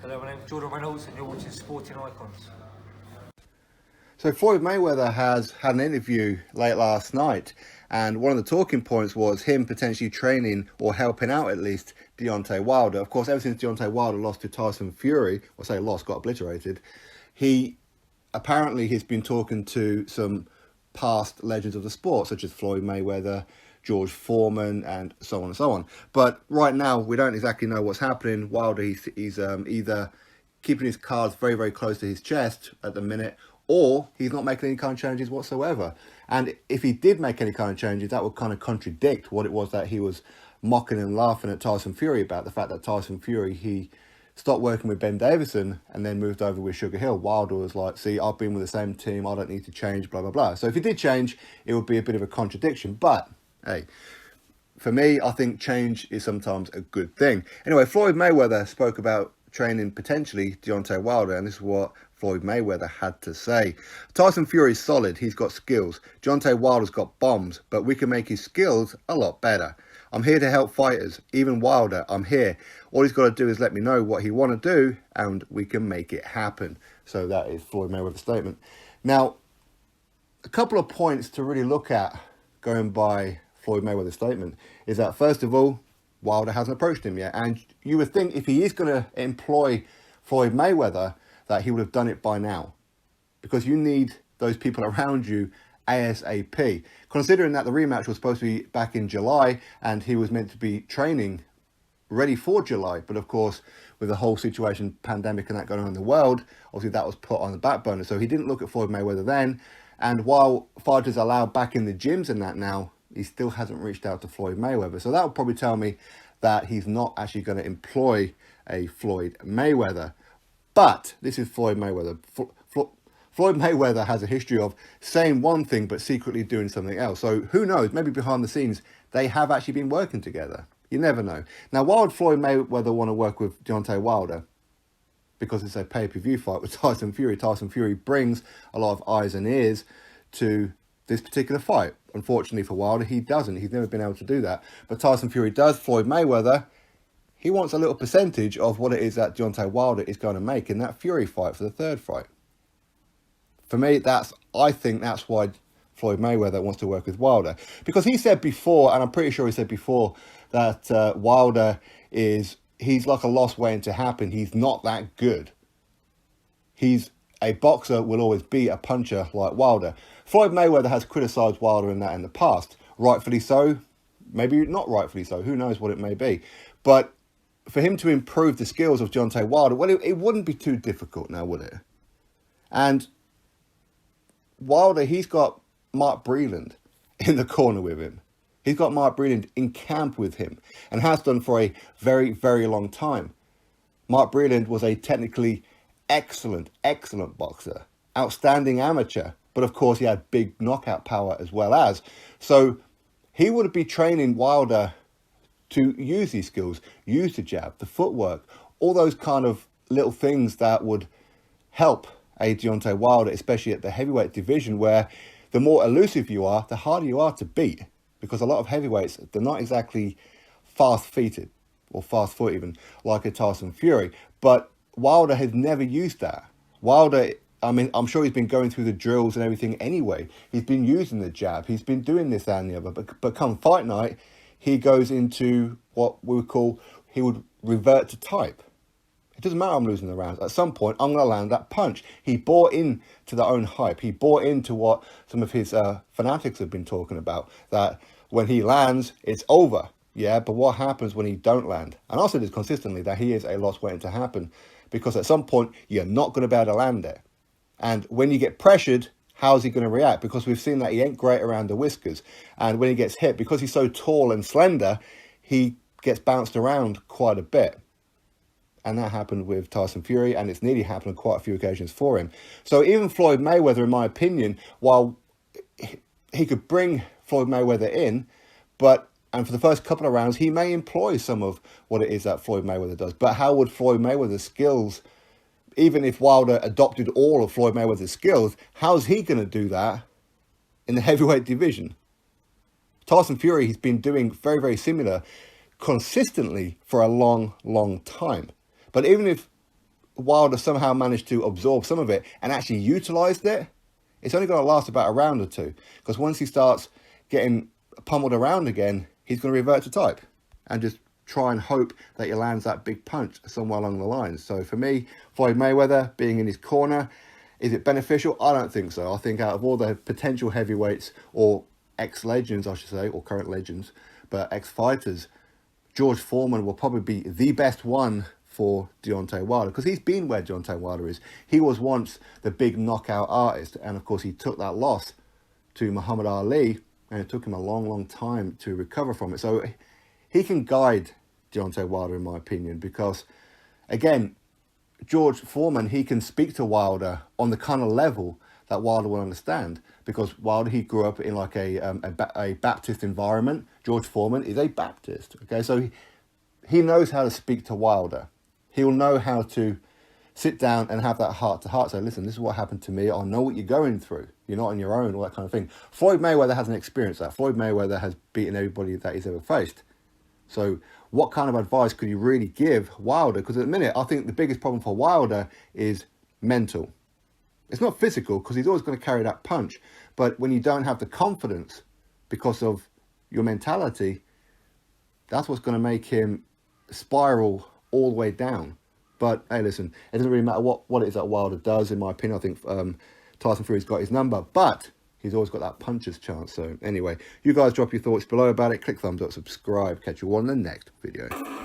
Hello, my name's Jordan Reynolds and you're watching Sporting Icons. So Floyd Mayweather has had an interview late last night, and one of the talking points was him potentially training or helping out at least Deontay Wilder. Of course, ever since Deontay Wilder lost to Tyson Fury, or say lost, got obliterated, he's been talking to some past legends of the sport, such as Floyd Mayweather, George Foreman, and so on and so on. But right now, we don't exactly know what's happening. Wilder, he's either keeping his cards very, very close to his chest at the minute, or he's not making any kind of changes whatsoever. And if he did make any kind of changes, that would kind of contradict what it was that he was mocking and laughing at Tyson Fury about. The fact that Tyson Fury, he stopped working with Ben Davison and then moved over with Sugar Hill. Wilder was like, see, I've been with the same team, I don't need to change, blah, blah, blah. So if he did change, it would be a bit of a contradiction. But, hey, for me, I think change is sometimes a good thing. Anyway, Floyd Mayweather spoke about training potentially Deontay Wilder, and this is what Floyd Mayweather had to say. Tyson Fury's solid, he's got skills. Deontay Wilder's got bombs, but we can make his skills a lot better. I'm here to help fighters, even Wilder, I'm here. All he's got to do is let me know what he want to do, and we can make it happen. So that is Floyd Mayweather's statement. Now, a couple of points to really look at going by Floyd Mayweather's statement is that, first of all, Wilder hasn't approached him yet. And you would think if he is going to employ Floyd Mayweather, that he would have done it by now. Because you need those people around you ASAP. Considering that the rematch was supposed to be back in July and he was meant to be training ready for July. But of course, with the whole situation, pandemic and that going on in the world, obviously that was put on the back burner. So he didn't look at Floyd Mayweather then. And while fighters are allowed back in the gyms and that now, he still hasn't reached out to Floyd Mayweather. So that would probably tell me that he's not actually going to employ a Floyd Mayweather. But this is Floyd Mayweather. Floyd Mayweather has a history of saying one thing but secretly doing something else. So who knows, maybe behind the scenes, they have actually been working together. You never know. Now, why would Floyd Mayweather want to work with Deontay Wilder? Because it's a pay-per-view fight with Tyson Fury. Tyson Fury brings a lot of eyes and ears to this particular fight. Unfortunately for Wilder, he doesn't. He's never been able to do that. But Tyson Fury does. Floyd Mayweather, he wants a little percentage of what it is that Deontay Wilder is going to make in that Fury fight for the third fight. For me, I think that's why Floyd Mayweather wants to work with Wilder. Because he said before, and I'm pretty sure he said before, that Wilder he's like a lost waiting to happen. He's not that good. A boxer will always be a puncher like Wilder. Floyd Mayweather has criticised Wilder in the past. Rightfully so. Maybe not rightfully so. Who knows what it may be. But for him to improve the skills of Deontay Wilder, well, it wouldn't be too difficult now, would it? And Wilder, he's got Mark Breland in the corner with him. He's got Mark Breland in camp with him and has done for a very, very long time. Mark Breland was a technically excellent boxer, outstanding amateur, but of course he had big knockout power as well as. So he would be training Wilder to use these skills, use the jab, the footwork, all those kind of little things that would help a Deontay Wilder, especially at the heavyweight division, where the more elusive you are, the harder you are to beat. Because a lot of heavyweights, they're not exactly fast-feeted, or fast-foot even, like a Tyson Fury. But Wilder has never used that. Wilder, I mean, I'm sure he's been going through the drills and everything anyway. He's been using the jab. He's been doing this, that, and the other. But come fight night, he goes into what we would call, he would revert to type. It doesn't matter I'm losing the rounds. At some point, I'm going to land that punch. He bought into their own hype. He bought into what some of his fanatics have been talking about, that when he lands, it's over. Yeah, but what happens when he don't land? And I said this consistently, that he is a loss waiting to happen, because at some point, you're not going to be able to land it. And when you get pressured, how's he going to react? Because we've seen that he ain't great around the whiskers. And when he gets hit, because he's so tall and slender, he gets bounced around quite a bit. And that happened with Tyson Fury, and it's nearly happened on quite a few occasions for him. So even Floyd Mayweather, in my opinion, while he could bring Floyd Mayweather in, and for the first couple of rounds, he may employ some of what it is that Floyd Mayweather does. But how would Floyd Mayweather's skills, even if Wilder adopted all of Floyd Mayweather's skills, how's he going to do that in the heavyweight division? Tyson Fury, he's been doing very, very similar consistently for a long, long time. But even if Wilder somehow managed to absorb some of it and actually utilised it, it's only going to last about a round or two. Because once he starts getting pummeled around again, he's going to revert to type and just try and hope that he lands that big punch somewhere along the line. So for me, Floyd Mayweather being in his corner, is it beneficial? I don't think so. I think out of all the potential heavyweights, or ex-legends, I should say, or current legends, but ex-fighters, George Foreman will probably be the best one for Deontay Wilder, because he's been where Deontay Wilder is. He was once the big knockout artist, and of course he took that loss to Muhammad Ali, and it took him a long, long time to recover from it. So he can guide Deontay Wilder, in my opinion, because, again, George Foreman, he can speak to Wilder on the kind of level that Wilder will understand, because Wilder, he grew up in like a Baptist environment. George Foreman is a Baptist, okay? So he knows how to speak to Wilder. He'll know how to sit down and have that heart-to-heart. So, listen, this is what happened to me. I know what you're going through. You're not on your own, all that kind of thing. Floyd Mayweather hasn't experienced that. Floyd Mayweather has beaten everybody that he's ever faced. So what kind of advice could you really give Wilder? Because at the minute, I think the biggest problem for Wilder is mental. It's not physical, because he's always going to carry that punch. But when you don't have the confidence because of your mentality, that's what's going to make him spiral all the way down. But hey, listen, it doesn't really matter what it is that Wilder does. In my opinion, I think Tyson Fury's got his number, but he's always got that puncher's chance. So anyway, you guys drop your thoughts below about it. Click thumbs up, subscribe. Catch you all in the next video.